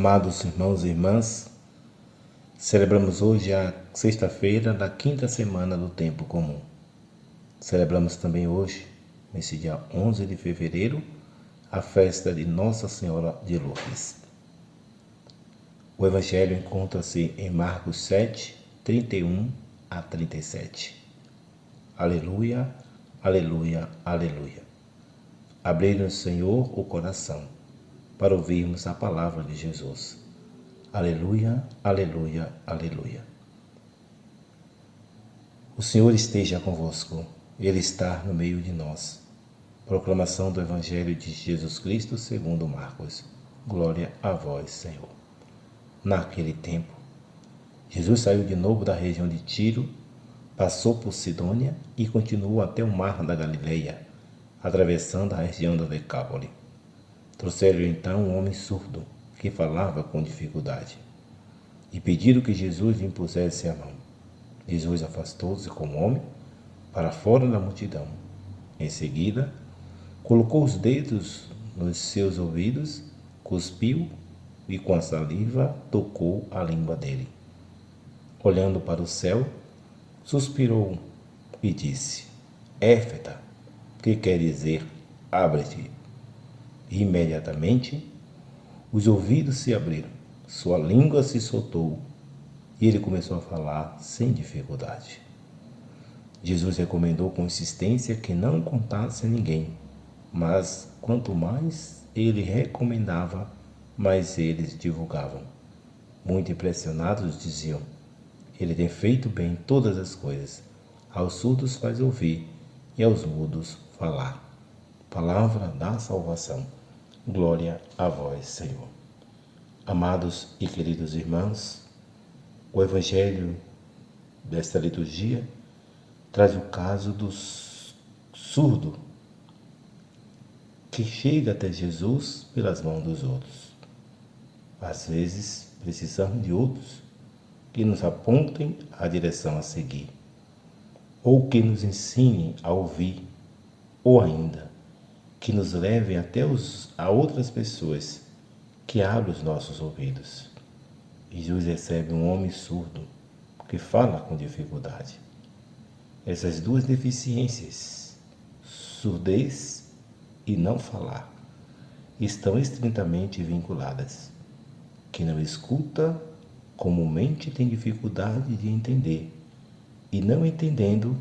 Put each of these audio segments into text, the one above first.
Amados irmãos e irmãs, celebramos hoje a sexta-feira da quinta semana do tempo comum. Celebramos também hoje, nesse dia 11 de fevereiro, a festa de Nossa Senhora de Lourdes. O Evangelho encontra-se em Marcos 7, 31 a 37. Aleluia, aleluia, aleluia. Abri-nos, Senhor, o coração, para ouvirmos a palavra de Jesus. Aleluia, aleluia, aleluia. O Senhor esteja convosco, Ele está no meio de nós. Proclamação do Evangelho de Jesus Cristo segundo Marcos. Glória a vós, Senhor. Naquele tempo, Jesus saiu de novo da região de Tiro, passou por Sidônia e continuou até o mar da Galileia, atravessando a região da Decápole. Trouxeram então um homem surdo, que falava com dificuldade, e pediram que Jesus lhe impusesse a mão. Jesus afastou-se com o homem para fora da multidão. Em seguida, colocou os dedos nos seus ouvidos, cuspiu e com a saliva tocou a língua dele. Olhando para o céu, suspirou e disse: Éfeta, que quer dizer abre-te. Imediatamente, os ouvidos se abriram, sua língua se soltou e ele começou a falar sem dificuldade. Jesus recomendou com insistência que não contasse a ninguém, mas quanto mais ele recomendava, mais eles divulgavam. Muito impressionados diziam: Ele tem feito bem todas as coisas, aos surdos faz ouvir e aos mudos falar. Palavra da salvação. Glória a vós, Senhor. Amados e queridos irmãos, o Evangelho desta liturgia traz o caso do surdo que chega até Jesus pelas mãos dos outros. Às vezes, precisamos de outros que nos apontem a direção a seguir, ou que nos ensinem a ouvir, ou ainda, que nos levem até a outras pessoas, que abrem os nossos ouvidos. Jesus recebe um homem surdo, que fala com dificuldade. Essas duas deficiências, surdez e não falar, estão estritamente vinculadas. Quem não escuta, comumente tem dificuldade de entender, e não entendendo,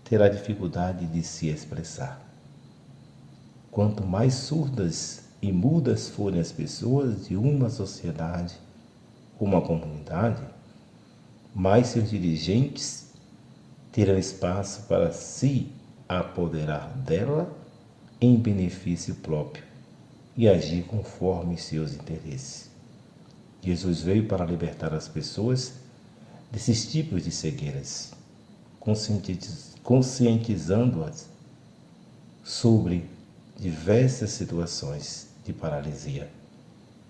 terá dificuldade de se expressar. Quanto mais surdas e mudas forem as pessoas de uma sociedade, uma comunidade, mais seus dirigentes terão espaço para se apoderar dela em benefício próprio e agir conforme seus interesses. Jesus veio para libertar as pessoas desses tipos de cegueiras, conscientizando-as sobre diversas situações de paralisia,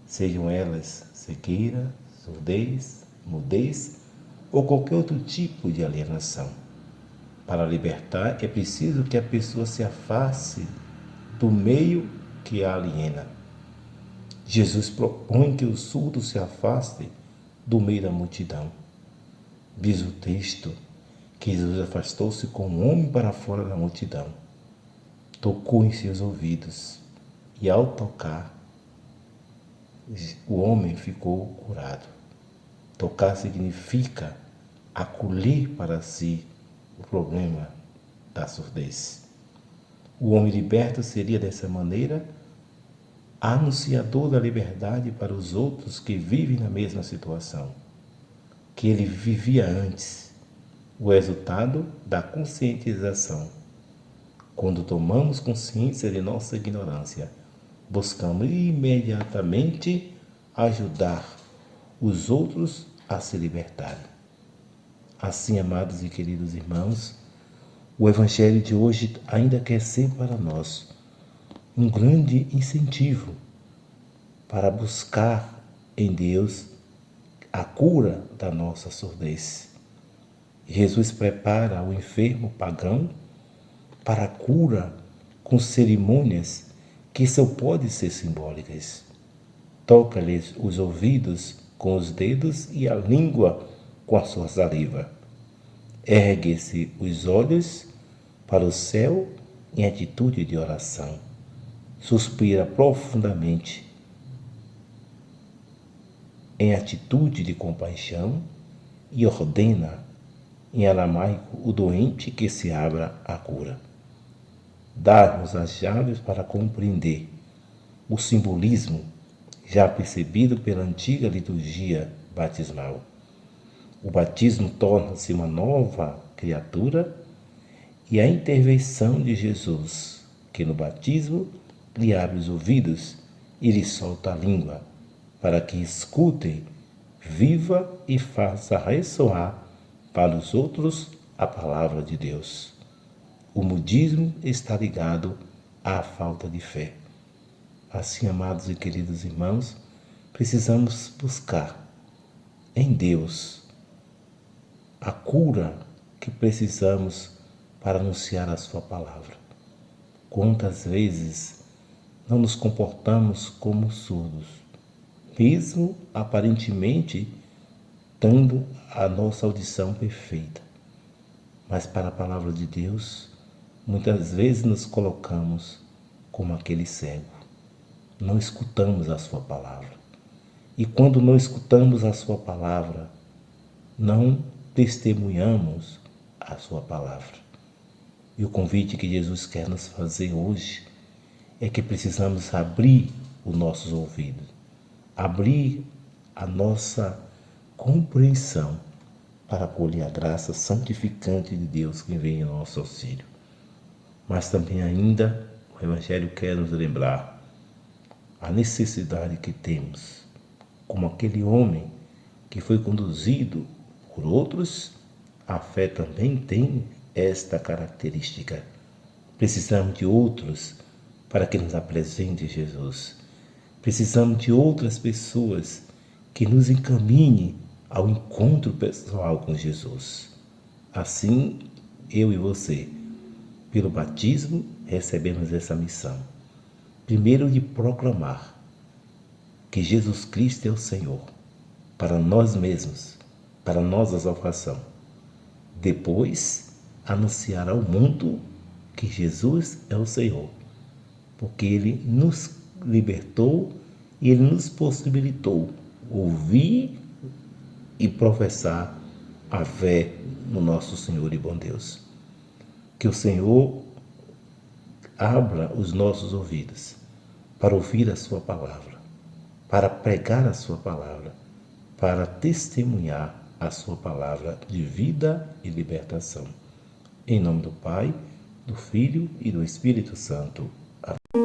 sejam elas cegueira, surdez, mudez ou qualquer outro tipo de alienação. Para libertar é preciso que a pessoa se afaste do meio que a aliena. Jesus propõe que o surdo se afaste do meio da multidão. Diz o texto que Jesus afastou-se com o homem para fora da multidão. Tocou em seus ouvidos e, ao tocar, o homem ficou curado. Tocar significa acolher para si o problema da surdez. O homem liberto seria, dessa maneira, anunciador da liberdade para os outros que vivem na mesma situação que ele vivia antes, o resultado da conscientização. Quando tomamos consciência de nossa ignorância, buscamos imediatamente ajudar os outros a se libertarem. Assim, amados e queridos irmãos, o Evangelho de hoje ainda quer ser para nós um grande incentivo para buscar em Deus a cura da nossa surdez. Jesus prepara o enfermo pagão para a cura com cerimônias que só podem ser simbólicas. Toca-lhes os ouvidos com os dedos e a língua com a sua saliva. Ergue-se os olhos para o céu em atitude de oração. Suspira profundamente em atitude de compaixão e ordena em aramaico o doente que se abra à cura. Dá-nos as chaves para compreender o simbolismo já percebido pela antiga liturgia batismal. O batismo torna-se uma nova criatura e a intervenção de Jesus, que no batismo lhe abre os ouvidos e lhe solta a língua, para que escute, viva e faça ressoar para os outros a palavra de Deus. O mudismo está ligado à falta de fé. Assim, amados e queridos irmãos, precisamos buscar em Deus a cura que precisamos para anunciar a sua palavra. Quantas vezes não nos comportamos como surdos, mesmo aparentemente tendo a nossa audição perfeita. Mas para a palavra de Deus, muitas vezes nos colocamos como aquele cego. Não escutamos a sua palavra. E quando não escutamos a sua palavra, não testemunhamos a sua palavra. E o convite que Jesus quer nos fazer hoje é que precisamos abrir os nossos ouvidos, abrir a nossa compreensão para acolher a graça santificante de Deus que vem em nosso auxílio. Mas também ainda o Evangelho quer nos lembrar a necessidade que temos, como aquele homem que foi conduzido por outros, a fé também tem esta característica. Precisamos de outros para que nos apresente Jesus. Precisamos de outras pessoas que nos encaminhem ao encontro pessoal com Jesus. Assim, eu e você, pelo batismo, recebemos essa missão. Primeiro, de proclamar que Jesus Cristo é o Senhor, para nós mesmos, para nossa salvação. Depois, anunciar ao mundo que Jesus é o Senhor, porque Ele nos libertou e Ele nos possibilitou ouvir e professar a fé no nosso Senhor e bom Deus. Que o Senhor abra os nossos ouvidos para ouvir a sua palavra, para pregar a sua palavra, para testemunhar a sua palavra de vida e libertação. Em nome do Pai, do Filho e do Espírito Santo. Amém.